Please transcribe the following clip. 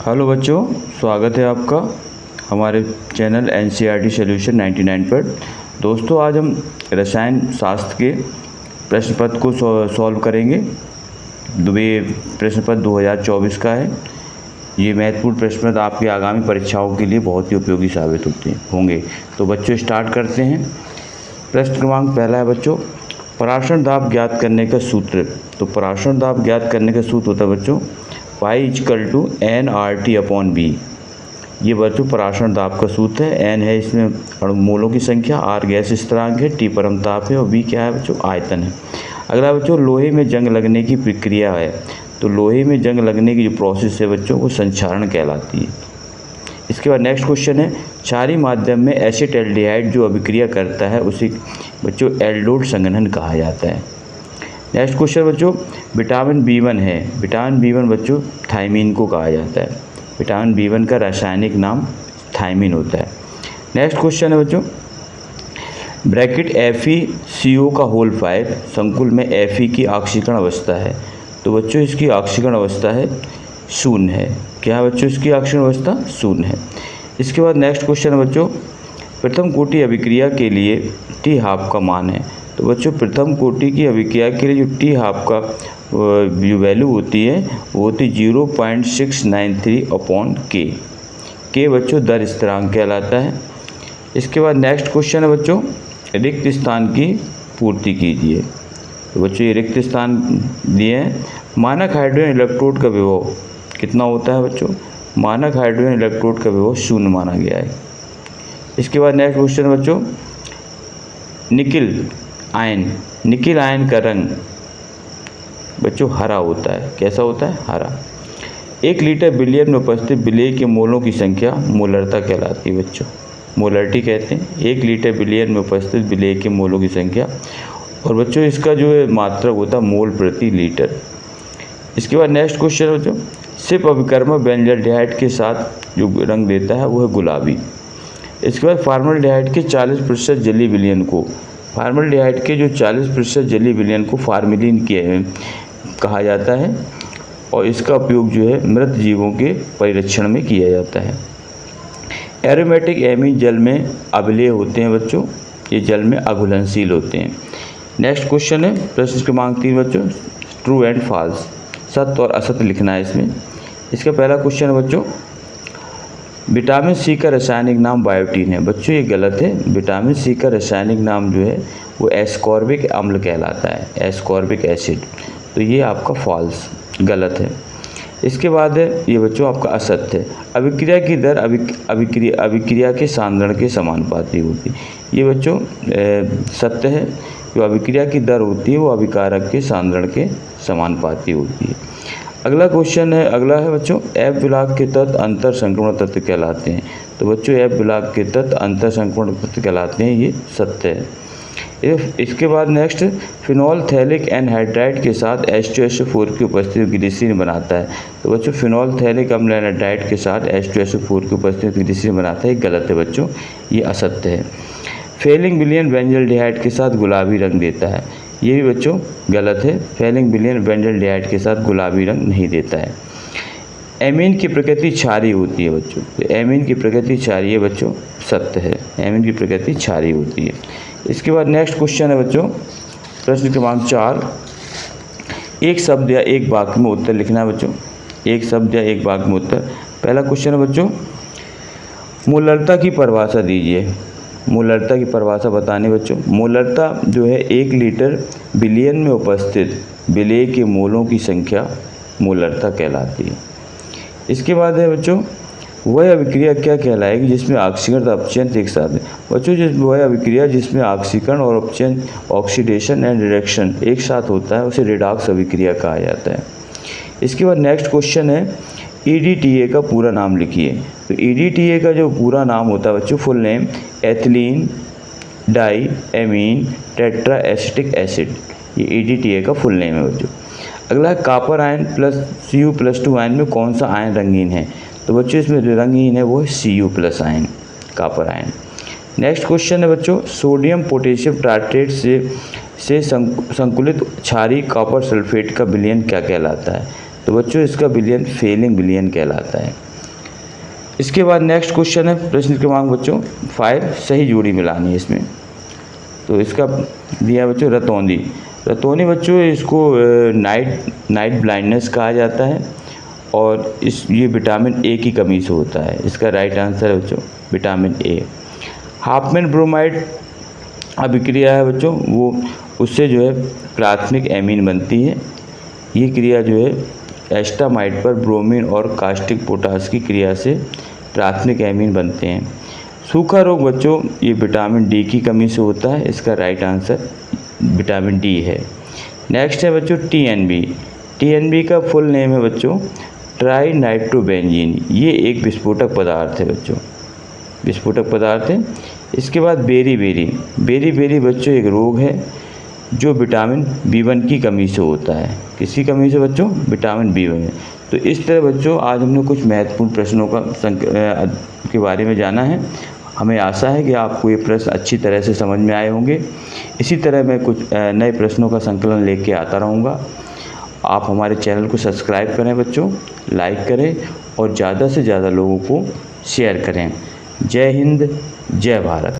Hello बच्चों, स्वागत है आपका हमारे चैनल एनसीईआरटी सॉल्यूशन 99 पर। दोस्तों, आज हम रसायन शास्त्र के प्रश्न पत्र को सॉल्व करेंगे। ये प्रश्न पत्र 2024 का है। ये महत्वपूर्ण प्रश्न पत्र आपकी आगामी परीक्षाओं के लिए बहुत ही उपयोगी साबित होंगे। तो बच्चों, स्टार्ट करते हैं। प्रश्न क्रमांक पहला है बच्चों, पराशरण दाब ज्ञात करने का सूत्र। तो पराशरण दाब ज्ञात करने का सूत्र होता है बच्चों π=nRT/B। ये बच्चों पराशरण दाब का सूत्र है। n है इसमें अणुमूलों की संख्या, R गैस स्थिरांक है, T परमताप है और B क्या है बच्चों, आयतन है। अगला बच्चों, लोहे में जंग लगने की प्रक्रिया है। तो लोहे में जंग लगने की जो प्रोसेस है बच्चों, वो संक्षारण कहलाती है। इसके बाद नेक्स्ट क्वेश्चन है, क्षारीय माध्यम में एसिटाल्डिहाइड जो अभिक्रिया करता है उसे बच्चों एल्डोड संघनन कहा जाता है। नेक्स्ट क्वेश्चन बच्चों, विटामिन B1 है। विटामिन B1 बच्चों थायमीन को कहा जाता है। विटामिन B1 का रासायनिक नाम थायमीन होता है। नेक्स्ट क्वेश्चन है बच्चों, ब्रैकेट FeCO5 संकुल में Fe की ऑक्सीकरण अवस्था है। तो बच्चों इसकी ऑक्सीकरण अवस्था है शून्य है। क्या है बच्चों, इसकी ऑक्सीकरण अवस्था शून्य है। इसके बाद नेक्स्ट क्वेश्चन है बच्चों, प्रथम कोटि अभिक्रिया के लिए T12 का मान है। तो बच्चों प्रथम कोटि की अभिक्रिया के लिए जो T12 का जो वैल्यू होती है वो होती 0.693/K। K बच्चों दर स्थिरांक कहलाता है। इसके बाद नेक्स्ट क्वेश्चन है बच्चों, रिक्त स्थान की पूर्ति कीजिए। तो बच्चों ये रिक्त स्थान दिए हैं। मानक हाइड्रोजन इलेक्ट्रोड का विभव कितना होता है बच्चों, मानक हाइड्रोजन इलेक्ट्रोड का विभव 0 माना गया है। इसके बाद नेक्स्ट क्वेश्चन है बच्चों, निकिल आयन का रंग बच्चों हरा होता है। कैसा होता है, हरा। 1 लीटर बिलियन में उपस्थित विलेय के मोलों की संख्या मोलरता कहलाती है बच्चों, मोलरिटी कहते हैं। 1 लीटर बिलियन में उपस्थित विलेय के मोलों की संख्या, और बच्चों इसका जो है मात्रक होता है मोल प्रति लीटर। इसके बाद नेक्स्ट क्वेश्चन है बच्चों, सिर्फ अभिकर्मक बेंजल्डिहाइड के साथ जो रंग देता है वो है गुलाबी। इसके बाद फॉर्मल्डिहाइड के 40% जलीय विलयन को, फॉर्मल्डिहाइड के जो 40% जलीय विलयन को फार्मिलिन कहा जाता है, और इसका उपयोग जो है मृत जीवों के परिरक्षण में किया जाता है। एरोमेटिक एमीन जल में अवलेय होते हैं बच्चों, ये जल में अघुलनशील होते हैं। नेक्स्ट क्वेश्चन है प्रश्न क्रमांक 3 बच्चों, ट्रू एंड फॉल्स, सत्य और असत्य लिखना है इसमें। इसका पहला क्वेश्चन है बच्चों, विटामिन C का रासायनिक नाम बायोटीन है। बच्चों ये गलत है। विटामिन C का रासायनिक नाम जो है वो एस्कॉर्बिक अम्ल कहलाता है, एस्कॉर्बिक एसिड। तो ये आपका फॉल्स, गलत है। इसके बाद है ये बच्चों आपका असत्य है। अभिक्रिया की दर अभिक्रिया के सांद्रण के समानुपाती होती है। ये बच्चों सत्य है। जो अभिक्रिया की दर होती है वो अभिकारक के सांद्रण के समानुपाती होती है। अगला है बच्चों, F विलायक के तत्व अंतर संक्रमण तत्व कहलाते हैं। तो बच्चों F विलायक के तत्व अंतर संक्रमण तत्व कहलाते हैं, ये सत्य है। इसके बाद नेक्स्ट, फिनोल्फथैलिक एनहाइड्राइड के साथ H2SO4 की उपस्थिति ग्लिसरीन बनाता है। तो बच्चों फिनोल्फथैलिक अम्ल एनहाइड्राइड के साथ H2SO4 की उपस्थिति ग्लिसरीन बनाता है, गलत है बच्चों, ये असत्य है। फेलिंग विलयन बेंजल्डिहाइड के साथ गुलाबी रंग देता है, ये भी बच्चों गलत है। फेलिंग विलयन बेंजल्डिहाइड के साथ गुलाबी रंग नहीं देता है। एमीन की प्रकृति क्षारीय होती है बच्चों, तो एमीन की प्रकृति क्षारीय बच्चों सत्य है, एमीन की प्रकृति क्षारीय होती है। इसके बाद नेक्स्ट क्वेश्चन है बच्चों, प्रश्न क्रमांक 4, एक शब्द या एक वाक्य में उत्तर लिखना है बच्चों, एक शब्द या एक वाक्य में उत्तर। पहला क्वेश्चन है बच्चों, मोलरता की परिभाषा दीजिए। मोलरता की परिभाषा बताने बच्चों, मोलरता जो है 1 लीटर बिलियन में उपस्थित विलेय के मोलों की संख्या मोलरता कहलाती है। इसके बाद है बच्चों, वह अभिक्रिया क्या कहलाएगी जिसमें ऑक्सीकरण और अपचयन एक साथ है। बच्चों वह अभिक्रिया जिसमें ऑक्सीकरण और अपचयन, ऑक्सीडेशन एंड रिडक्शन एक साथ होता है उसे रिडॉक्स अभिक्रिया कहा जाता है। इसके बाद नेक्स्ट क्वेश्चन है, EDTA का पूरा नाम लिखिए। तो EDTA का जो पूरा नाम होता है बच्चों, full name ethylene diamine tetra acetic acid, ये EDTA का फुल नेम है बच्चों। अगला है, copper ion plus Cu+2 ion में कौन सा आयन रंगीन है। तो बच्चों इसमें जो रंगीन है वो है Cu+ ion, copper ion. Next question है बच्चों, सोडियम पोटेशियम टार्ट्रेट से संकुलित क्षारीय कॉपर सल्फेट का विलयन क्या कहलाता है। तो बच्चों इसका विलयन फेलिंग विलयन कहलाता है। इसके बाद नेक्स्ट क्वेश्चन है प्रश्न क्रमांक बच्चों 5, सही जोड़ी मिलानी है इसमें। तो इसका दिया बच्चों रतौंधी। रतौंधी बच्चों इसको नाइट ब्लाइंडनेस कहा जाता है और ये विटामिन ए की कमी से होता है। इसका राइट आंसर है बच्चों विटामिन ए। हाफमैन ब्रोमाइड अभिक्रिया है बच्चों, वो उससे जो है प्राथमिक एमीन बनती है। ये क्रिया जो है एस्टामाइड पर ब्रोमीन और कास्टिक पोटास की क्रिया से प्राथमिक एमीन बनते हैं। सूखा रोग बच्चों ये विटामिन डी की कमी से होता है। इसका राइट आंसर विटामिन डी है। नेक्स्ट है बच्चों टीएनबी। टीएनबी का फुल नेम है बच्चों ट्राई नाइट्रोबेंजीन। ये एक विस्फोटक पदार्थ है बच्चों, विस्फोटक पदार्थ है। इसके बाद बेरी बच्चों एक रोग है जो विटामिन B1 की कमी से होता है। किसकी कमी से बच्चों? Vitamin B1। तो इस तरह बच्चों आज हमने कुछ महत्वपूर्ण प्रश्नों के बारे में जाना है। हमें आशा है कि आपको ये प्रश्न अच्छी तरह से समझ में आए होंगे। इसी तरह मैं कुछ नए प्रश्नों का संकलन लेके आता रहूँगा। आप हमारे चैनल को सब्सक्राइब करें बच्चों, लाइक करें और ज़्यादा से ज़्यादा लोगों को शेयर करें। जय हिंद, जय भारत।